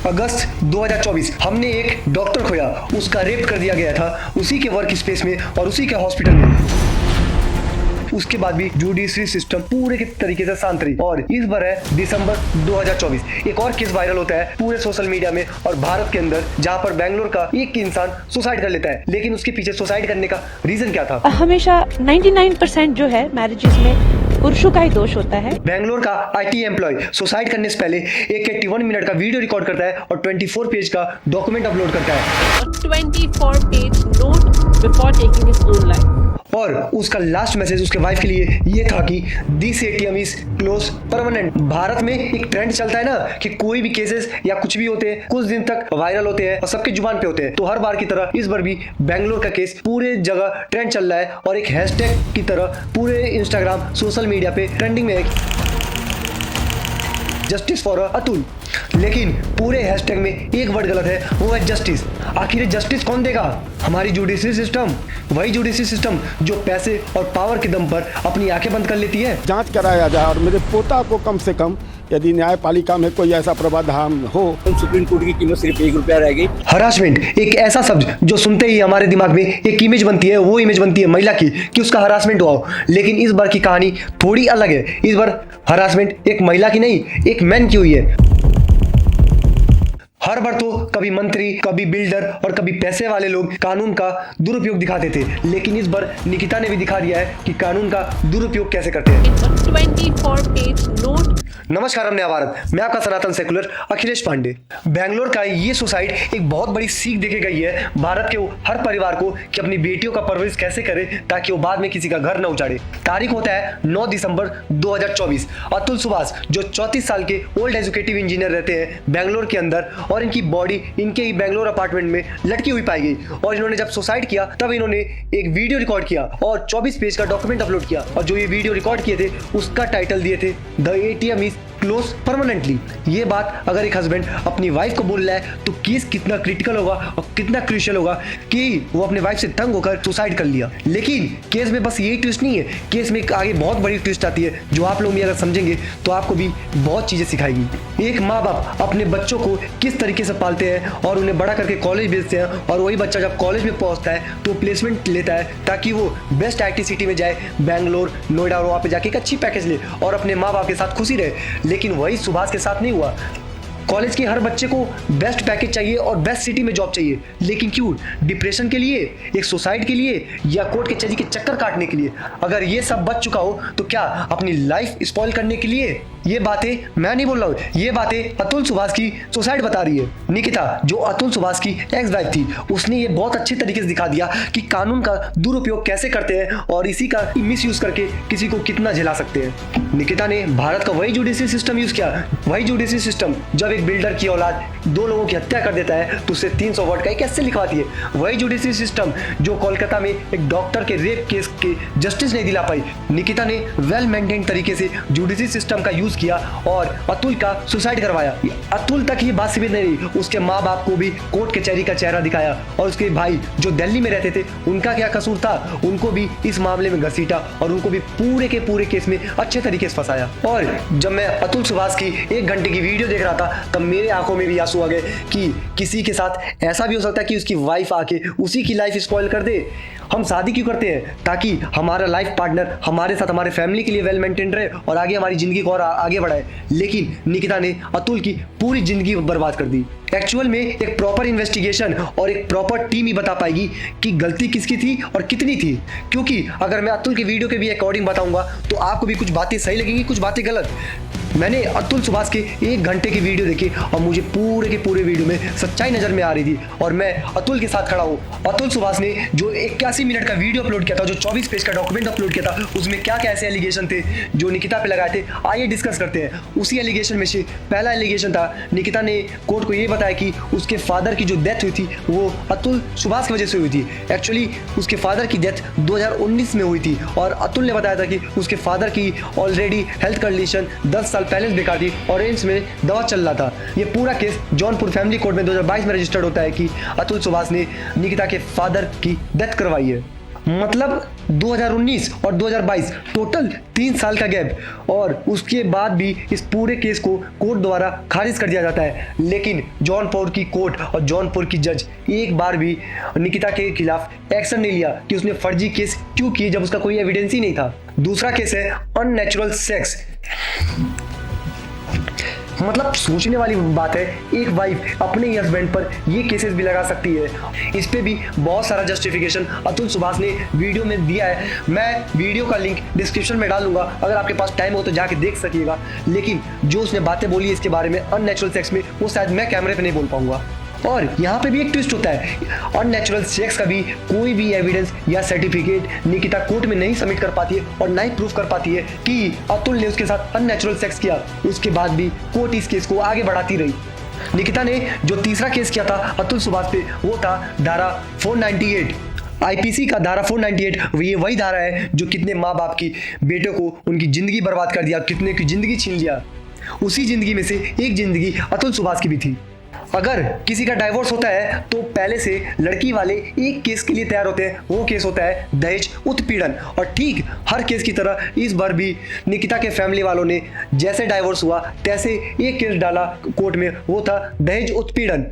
अगस्त 2024 हमने एक डॉक्टर खोया, उसका रेप कर दिया गया था उसी के वर्क स्पेस में और उसी के हॉस्पिटल में। उसके बाद भी जुडिशरी सिस्टम पूरे के तरीके से शांत रही। और इस बार है दिसंबर 2024, एक और केस वायरल होता है पूरे सोशल मीडिया में और भारत के अंदर, जहां पर बेंगलोर का एक इंसान सुसाइड कर लेता है। लेकिन उसके पीछे सुसाइड करने का रीजन क्या था? हमेशा 99% जो है मैरिजेस में पुरुषों का ही दोष होता है। बेंगलोर का आईटी एम्प्लॉय सुसाइड करने से पहले एक 81 मिनट का वीडियो रिकॉर्ड करता है और 24 पेज का डॉक्यूमेंट अपलोड करता है। 24 page note before taking his own life. और उसका लास्ट मैसेज उसके वाइफ के लिए ये था कि this ATM is close permanent. Bharat में एक ट्रेंड चलता है ना कि कोई भी केसेस या कुछ भी होते हैं कुछ दिन तक वायरल होते हैं और सबके जुबान पे होते हैं। तो हर बार की तरह इस बार भी बेंगलोर का केस पूरे जगह ट्रेंड चल रहा है और एक हैशटैग की तरह पूरे इंस्टाग्राम सोशल मीडिया पे ट्रेंडिंग में है, जस्टिस फॉर अतुल। लेकिन पूरे हैशटैग में एक वर्ड गलत है, वो है जस्टिस। आखिर जस्टिस कौन देगा? हमारी जुडिशरी सिस्टम, वही जुडिशरी सिस्टम जो पैसे और पावर के दम पर अपनी आंखें बंद कर लेती है। जांच कराया जाए और मेरे पोता को कम से कम, यदि न्यायपालिका में कोई ऐसा प्रावधान हो। सुप्रीम कोर्ट की कीमत सिर्फ ₹1 रह गई। हरासमेंट एक ऐसा शब्द जो सुनते ही हमारे दिमाग में एक इमेज बनती है, वो इमेज बनती है महिला की कि उसका हरासमेंट हुआ हो। लेकिन इस बार की कहानी थोड़ी अलग है। इस बार हरासमेंट एक महिला की नहीं, एक मैन की हुई है। हर बार तो कभी मंत्री, कभी बिल्डर और कभी पैसे वाले लोग कानून का दुरुपयोग दिखाते थे, लेकिन इस बार निकिता ने भी दिखा दिया है कि कानून का दुरुपयोग कैसे करते हैं। 24 पेज नोट। नमस्कार, हम नया भारत, मैं आपका सनातन सेकुलर अखिलेश पांडे। बेंगलोर का ये सुसाइड एक बहुत बड़ी सीख देके गई है भारत के हर परिवार को कि अपनी बेटियों का परवरिश कैसे करे ताकि वो बाद में किसी का घर न उजाड़े। तारीख होता है 9 दिसंबर 2024। अतुल सुभाष जो 34 साल के ओल्ड एजुकेटिव इंजीनियर रहते हैं बेंगलोर के अंदर, और इनकी बॉडी इनके ही बेंगलोर अपार्टमेंट में लटकी हुई पाई गई। और इन्होंने जब सुसाइड किया तब इन्होंने एक वीडियो रिकॉर्ड किया और 24 पेज का डॉक्यूमेंट अपलोड किया। और जो ये वीडियो रिकॉर्ड किए थे उसका टाइटल दिए थे the ATM is close permanently. ये बात अगर एक हस्बैंड अपनी वाइफ को बोल रहा है तो केस कितना क्रिटिकल होगा और कितना क्रूशियल होगा कि वो अपने वाइफ से तंग होकर सुसाइड कर लिया। लेकिन केस में बस यही ट्विस्ट नहीं है, केस में आगे बहुत बड़ी ट्विस्ट आती है जो आप लोग भी अगर समझेंगे तो आपको भी बहुत चीजें सिखाएगी। एक माँ बाप अपने बच्चों को किस तरीके से पालते हैं और उन्हें बड़ा करके कॉलेज भेजते हैं, और वही बच्चा जब कॉलेज में पहुंचता है तो प्लेसमेंट लेता है ताकि वो बेस्ट आईटी सिटी में जाए, बैंगलोर, नोएडा, और वहाँ पे जाके एक अच्छी पैकेज ले और अपने माँ बाप के साथ खुशी रहे। लेकिन वही सुभाष के साथ नहीं हुआ। कॉलेज के हर बच्चे को बेस्ट पैकेज चाहिए और बेस्ट सिटी में जॉब चाहिए, लेकिन क्यों? डिप्रेशन के लिए, एक सुसाइड के लिए, या कोर्ट कचहरी के चक्कर काटने के लिए? अगर ये सब बच चुका हो तो क्या अपनी लाइफ स्पॉइल करने के लिए? ये बातें मैं नहीं बोल रहा हूँ, ये बातें अतुल सुभाष की सुसाइड बता रही है। निकिता जो अतुल सुभाष की एक्स वाइफ थी, उसने ये बहुत अच्छे तरीके से दिखा दिया कि कानून का दुरुपयोग कैसे करते हैं और इसी का मिसयूज करके किसी को कितना झेला सकते हैं। निकिता ने भारत का वही जुडिशरी सिस्टम यूज किया, वही जुडिशरी सिस्टम जब एक बिल्डर की औलाद 2 लोगों की हत्या कर देता है तो उसे 300 वर्ड का एक ऐसे लिखवाती है। वही जुडिशरी सिस्टम जो कोलकाता में एक डॉक्टर के रेप केस के जस्टिस नहीं दिला पाई, निकिता ने वेल मेंटेन तरीके से जुडिशरी सिस्टम का यूज किया और अतुल का सुसाइड करवाया। अतुल तक ये बात सीमित नहीं रही, उसके माँ बाप को भी कोर्ट कचहरी का चेहरा दिखाया और उसके भाई जो दिल्ली में रहते थे उनका क्या कसूर था, उनको भी इस मामले में घसीटा और उनको भी पूरे के पूरे केस में अच्छे तरीके से फंसाया। और जब मैं अतुल सुभाष की 1 घंटे की वीडियो देख रहा था तब मेरे आंखों में भी आंसू आ गए कि किसी के साथ ऐसा भी हो सकता है कि उसकी वाइफ आके उसी की लाइफ स्पॉइल कर दे। हम शादी क्यों करते हैं? ताकि हमारा लाइफ पार्टनर हमारे साथ हमारे फैमिली के लिए वेल मेंटेन रहे और आगे हमारी जिंदगी को और आगे बढ़ाए। लेकिन निकिता ने अतुल की पूरी जिंदगी बर्बाद कर दी। एक्चुअल में एक प्रॉपर इन्वेस्टिगेशन और एक प्रॉपर टीम ही बता पाएगी कि गलती किसकी थी और कितनी थी, क्योंकि अगर मैं अतुल की वीडियो के भी अकॉर्डिंग बताऊंगा तो आपको भी कुछ बातें सही लगेंगी, कुछ बातें गलत। मैंने अतुल सुभाष के 1 घंटे की वीडियो देखी और मुझे पूरे के पूरे वीडियो में सच्चाई नजर में आ रही थी और मैं अतुल के साथ खड़ा हूँ। अतुल सुभाष ने जो 81 मिनट का वीडियो अपलोड किया था, जो 24 पेज का डॉक्यूमेंट अपलोड किया था, उसमें क्या क्या ऐसे एलिगेशन थे जो निकिता पे लगाए थे, आइए डिस्कस करते हैं। उसी एलिगेशन में से पहला एलिगेशन था, निकिता ने कोर्ट को ये बताया कि उसके फादर की जो डेथ हुई थी वो अतुल सुभाष की वजह से हुई थी। एक्चुअली उसके फादर की डेथ 2019 में हुई थी और अतुल ने बताया था कि उसके फादर की ऑलरेडी हेल्थ कंडीशन 10 साल पहले बेकार थी और एम्स में दवा चल रहा था। ये पूरा केस जौनपुर फैमिली कोर्ट में 2022 में रजिस्टर्ड होता है कि अतुल सुभाष ने निकिता के फादर की डेथ करवाई है। मतलब 2019 और 2022 टोटल 3 साल का गैप, और उसके बाद भी इस पूरे केस को कोर्ट द्वारा खारिज कर दिया जाता है। लेकिन जौनपुर की कोर्ट और जौनपुर की जज एक बार भी निकिता के खिलाफ एक्शन नहीं लिया कि उसने फर्जी केस क्यों किए जब उसका कोई एविडेंस ही नहीं था। दूसरा केस है अननेचुरल सेक्स। मतलब सोचने वाली बात है, एक वाइफ अपने हस्बैंड पर ये केसेस भी लगा सकती है। इस पे भी बहुत सारा जस्टिफिकेशन अतुल सुभाष ने वीडियो में दिया है। मैं वीडियो का लिंक डिस्क्रिप्शन में डाल दूंगा, अगर आपके पास टाइम हो तो जाके देख सकिएगा। लेकिन जो उसने बातें बोली इसके बारे में अननेचुरल सेक्स में, वो शायद मैं कैमरे पे नहीं बोल पाऊंगा। और यहाँ पे भी एक ट्विस्ट होता है, अननेचुरल सेक्स का भी कोई भी एविडेंस या सर्टिफिकेट निकिता कोर्ट में नहीं सबमिट कर पाती है और ना ही प्रूफ कर पाती है कि अतुल ने उसके साथ अननेचुरल सेक्स किया। उसके बाद भी कोर्ट इस केस को आगे बढ़ाती रही। निकिता ने जो तीसरा केस किया था अतुल सुभाष पे, वो था धारा 498 आईपीसी का। धारा 498 ये वही धारा है जो कितने माँ बाप की बेटे को उनकी जिंदगी बर्बाद कर दिया, कितने की जिंदगी छीन लिया। उसी जिंदगी में से एक जिंदगी अतुल सुभाष की भी थी। अगर किसी का डाइवोर्स होता है तो पहले से लड़की वाले एक केस के लिए तैयार होते हैं, वो केस होता है दहेज उत्पीड़न। और ठीक हर केस की तरह इस बार भी निकिता के फैमिली वालों ने जैसे डाइवोर्स हुआ तैसे एक केस डाला कोर्ट में, वो था दहेज उत्पीड़न।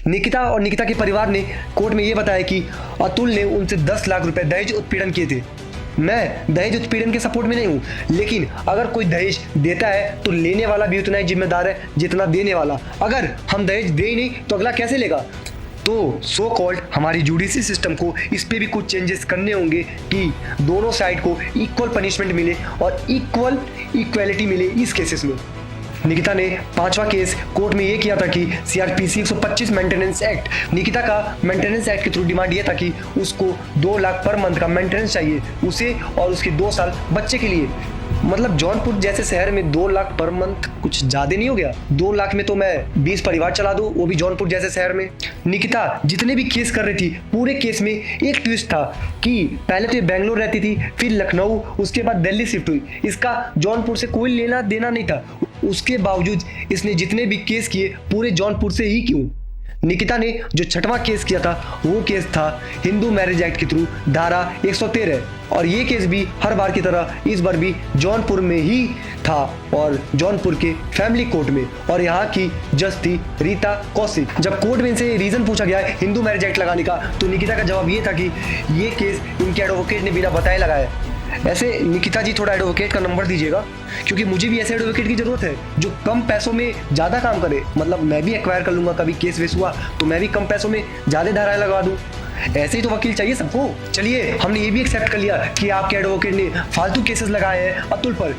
निकिता और निकिता के परिवार ने कोर्ट में ये बताया कि अतुल ने उनसे 10 लाख रुपए दहेज उत्पीड़न किए थे। मैं दहेज उत्पीड़न के सपोर्ट में नहीं हूँ, लेकिन अगर कोई दहेज देता है तो लेने वाला भी उतना ही जिम्मेदार है जितना देने वाला। अगर हम दहेज दे ही नहीं तो अगला कैसे लेगा? तो सो कॉल्ड हमारी जुडिशरी सिस्टम को इस पे भी कुछ चेंजेस करने होंगे कि दोनों साइड को इक्वल पनिशमेंट मिले और इक्वलिटी मिले इस केसेस में। निकिता ने 5वां केस कोर्ट में ये किया था कि सीआरपीसी 125 मेंटेनेंस एक्ट, निकिता का मेंटेनेंस एक्ट के थ्रू डिमांड ये था कि उसको 2 लाख पर मंथ का मेंटेनेंस चाहिए उसे और उसके 2 साल बच्चे के लिए। मतलब जौनपुर जैसे शहर में 2 लाख पर मंथ कुछ ज्यादा नहीं हो गया? 2 लाख में तो मैं 20 परिवार चला दूं, वो भी जौनपुर जैसे शहर में। निकिता जितने भी केस कर रही थी, पूरे केस में एक ट्विस्ट था कि पहले तो ये बेंगलोर रहती थी, फिर लखनऊ, उसके बाद दिल्ली शिफ्ट हुई। इसका जौनपुर से कोई लेना देना नहीं था। उसके बावजूद इसने जितने भी केस किए पूरे जौनपुर से ही क्यों? निकिता ने जो 6वां केस किया था वो केस था हिंदू मैरिज एक्ट के थ्रू धारा 113, और ये केस भी हर बार की तरह इस बार भी जौनपुर में ही था और जौनपुर के फैमिली कोर्ट में। और यहाँ की जज थी रीता कौशिक। जब कोर्ट में इनसे रीजन पूछा गया हिंदू मैरिज एक्ट लगाने का, तो निकिता का जवाब ये था कि ये केस इनके एडवोकेट ने बिना बताए लगाया। ऐसे निकिता जी थोड़ा एडवोकेट का नंबर दीजिएगा, क्योंकि मुझे भी ऐसे एडवोकेट की जरूरत है जो कम पैसों में ज्यादा काम करे। मतलब मैं भी एक्वायर कर लूंगा, कभी केस वेस हुआ तो मैं भी कम पैसों में ज्यादा धाराएं लगा दूं। ऐसे ही तो वकील चाहिए सबको। चलिए हमने ये भी एक्सेप्ट कर लिया कि आपके एडवोकेट ने फालतू केसेस लगाए हैं अतुल पर।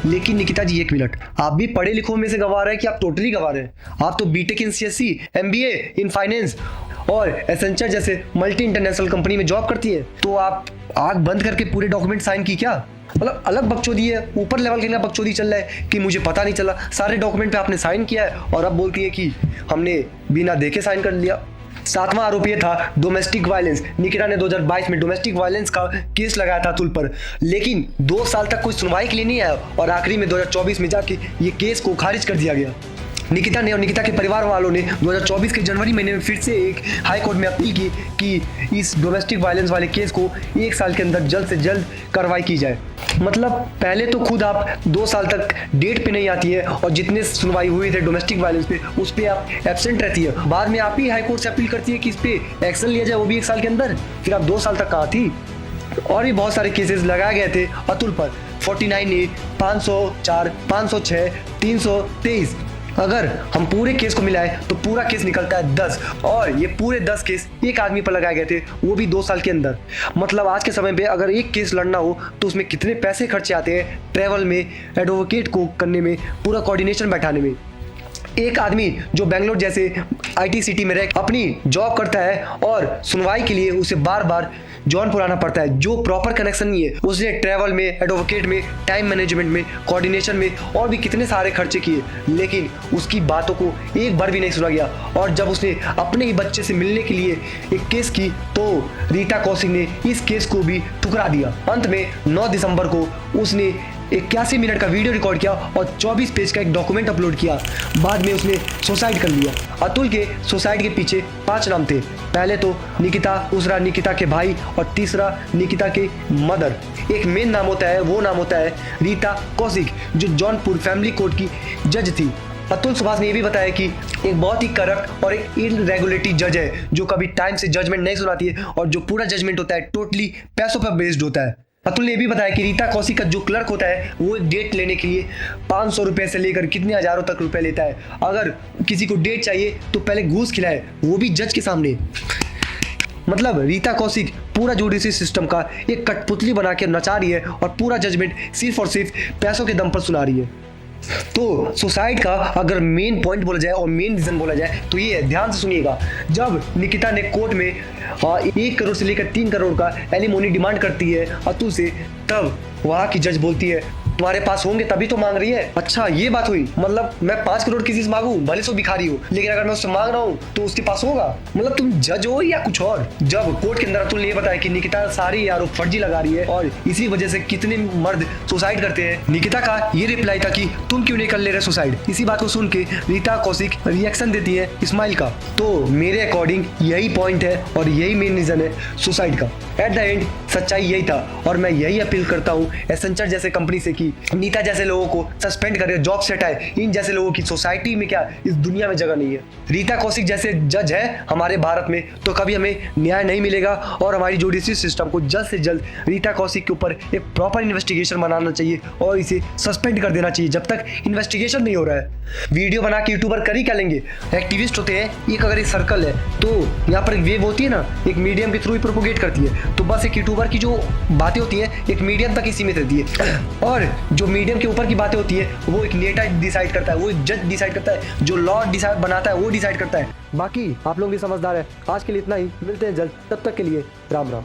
लेकिन निकिता जी एक मिनट, आप भी पढ़े लिखों में से गंवा रहे हैं कि आप टोटली गंवा रहे हैं? आप तो B Tech in CSC, MBA in finance और एसेंचर जैसे मल्टी इंटरनेशनल कंपनी में जॉब करती है। तो आप आंख बंद करके पूरे डॉक्यूमेंट साइन की क्या? मतलब अलग बकचोदी है, ऊपर लेवल के लिए बकचोदी चल रहा है कि मुझे पता नहीं चला, सारे डॉक्यूमेंट पे आपने साइन किया है और अब बोलती है कि हमने बिना देखे साइन कर लिया। 7वां आरोप ये था डोमेस्टिक वायलेंस। निकिता ने 2022 में डोमेस्टिक वायलेंस का केस लगाया था अतुल पर, लेकिन 2 साल तक कोई सुनवाई के लिए नहीं आया और आखिरी में 2024 में जाके ये केस को खारिज कर दिया गया। निकिता ने और निकिता के परिवार वालों ने 2024 के जनवरी महीने में फिर से एक हाई कोर्ट में अपील की कि इस डोमेस्टिक वायलेंस वाले केस को 1 साल के अंदर जल्द से जल्द कार्रवाई की जाए। मतलब पहले तो खुद आप 2 साल तक डेट पे नहीं आती है और जितने सुनवाई हुई थे डोमेस्टिक वायलेंस पे उस पर आप एब्सेंट रहती है। बाद में आप ही हाई कोर्ट से अपील करती है कि इस पे एक्शन लिया जाए, वो भी 1 साल के अंदर। फिर आप 2 साल तक कहाँ थी? और भी बहुत सारे केसेस लगाए गए थे अतुल पर, 49A, 504, 506, 323। अगर हम पूरे केस को मिलाएं तो पूरा केस निकलता है 10, और ये पूरे 10 केस एक आदमी पर लगाए गए थे, वो भी 2 साल के अंदर। मतलब आज के समय पे अगर एक केस लड़ना हो तो उसमें कितने पैसे खर्चे आते हैं, ट्रैवल में, एडवोकेट को करने में, पूरा कोऑर्डिनेशन बैठाने में। एक आदमी जो बेंगलोर जैसे आईटी सिटी में रह अपनी जॉब करता है और सुनवाई के लिए उसे बार बार जौनपुर आना पड़ता है, जो प्रॉपर कनेक्शन नहीं है। उसने ट्रैवल में, एडवोकेट में, टाइम मैनेजमेंट में, कोऑर्डिनेशन में और भी कितने सारे खर्चे किए, लेकिन उसकी बातों को एक बार भी नहीं सुना गया। और जब उसने अपने ही बच्चे से मिलने के लिए एक केस की तो रीता कौशिक ने इस केस को भी ठुकरा दिया। अंत में 9 दिसंबर को उसने 81 मिनट का वीडियो रिकॉर्ड किया और 24 पेज का एक डॉक्यूमेंट अपलोड किया। बाद में उसने सुसाइड कर लिया। अतुल के सुसाइड के पीछे 5 नाम थे। पहले तो निकिता, दूसरा निकिता के भाई और तीसरा निकिता के मदर। एक मेन नाम होता है, वो नाम होता है रीता कौशिक, जो जौनपुर फैमिली कोर्ट की जज थी। अतुल सुभाष ने यह भी बताया कि एक बहुत ही करप्ट और एक इरेगुलेटरी जज है, जो कभी टाइम से जजमेंट नहीं सुनाती है और जो पूरा जजमेंट होता है टोटली पैसों पर बेस्ड होता है। अतुल ने यह भी बताया कि रीता कौशिक का जो क्लर्क होता है वो एक डेट लेने के लिए 500 रुपए से लेकर कितने हजारों तक रुपए लेता है। अगर किसी को डेट चाहिए तो पहले घूस खिलाए, वो भी जज के सामने। मतलब रीता कौशिक पूरा जुडिशरी सिस्टम का एक कठपुतली बना के नचा रही है और पूरा जजमेंट सिर्फ और सिर्फ पैसों के दम पर सुना रही है। तो सुसाइड का अगर मेन पॉइंट बोला जाए और मेन रीजन बोला जाए तो ये है, ध्यान से सुनिएगा। जब निकिता ने कोर्ट में 1 करोड़ से लेकर 3 करोड़ का एलिमोनी डिमांड करती है अतुल से, तब वहाँ की जज बोलती है तुम्हारे पास होंगे तभी तो मांग रही है। अच्छा ये बात हुई, मतलब मैं 5 करोड़ किसी से मांगू, भले सो भिखारी हो, लेकिन अगर मैं उससे मांग रहा हूँ तो उसके पास होगा। मतलब तुम जज हो या कुछ और। जब कोर्ट के अंदर अतुल ने ये बताया कि निकिता सारी आरोप फर्जी लगा रही है और इसी वजह से कितने मर्द सुसाइड करते हैं, निकिता का ये रिप्लाई था कि तुम क्यों नहीं कर ले रहे सुसाइड। इसी बात को सुन के रीता कौशिक रिएक्शन देती है स्माइल का। तो मेरे अकॉर्डिंग यही पॉइंट है और यही मेन रीजन है सुसाइड का। एट द एंड सच्चाई यही था और मैं यही अपील करता हूँ एसेंचर जैसे कंपनी से कि नीता जैसे लोगों को सस्पेंड करे, जॉब से हटाए। इन जैसे लोगों की सोसाइटी में क्या, इस दुनिया में जगह नहीं है। रीता कौशिक जैसे जज है हमारे भारत में तो कभी हमें न्याय नहीं मिलेगा और हमारी जुडिशरी सिस्टम को जल्द से जल्द रीता कौशिक के ऊपर एक प्रॉपर इन्वेस्टिगेशन बनाना चाहिए और इसे सस्पेंड कर देना चाहिए जब तक इन्वेस्टिगेशन नहीं हो रहा है। वीडियो बना के यूट्यूबर कर ही क्या लेंगे, एक्टिविस्ट होते हैं। एक अगर एक सर्कल है तो यहाँ पर एक वेव होती है ना, एक मीडियम के थ्रू ही प्रोपोगेट करती है। तो बस एक यूट्यूबर की जो बातें होती हैं एक मीडियम तक ही सीमित रहती है और जो मीडियम के ऊपर की बातें होती है वो एक नेता डिसाइड करता है, वो एक जज डिसाइड करता है, जो लॉ डिसाइड बनाता है वो डिसाइड करता है। बाकी आप लोग भी समझदार है। आज के लिए इतना ही, मिलते हैं जल्द, तब तक के लिए राम राम।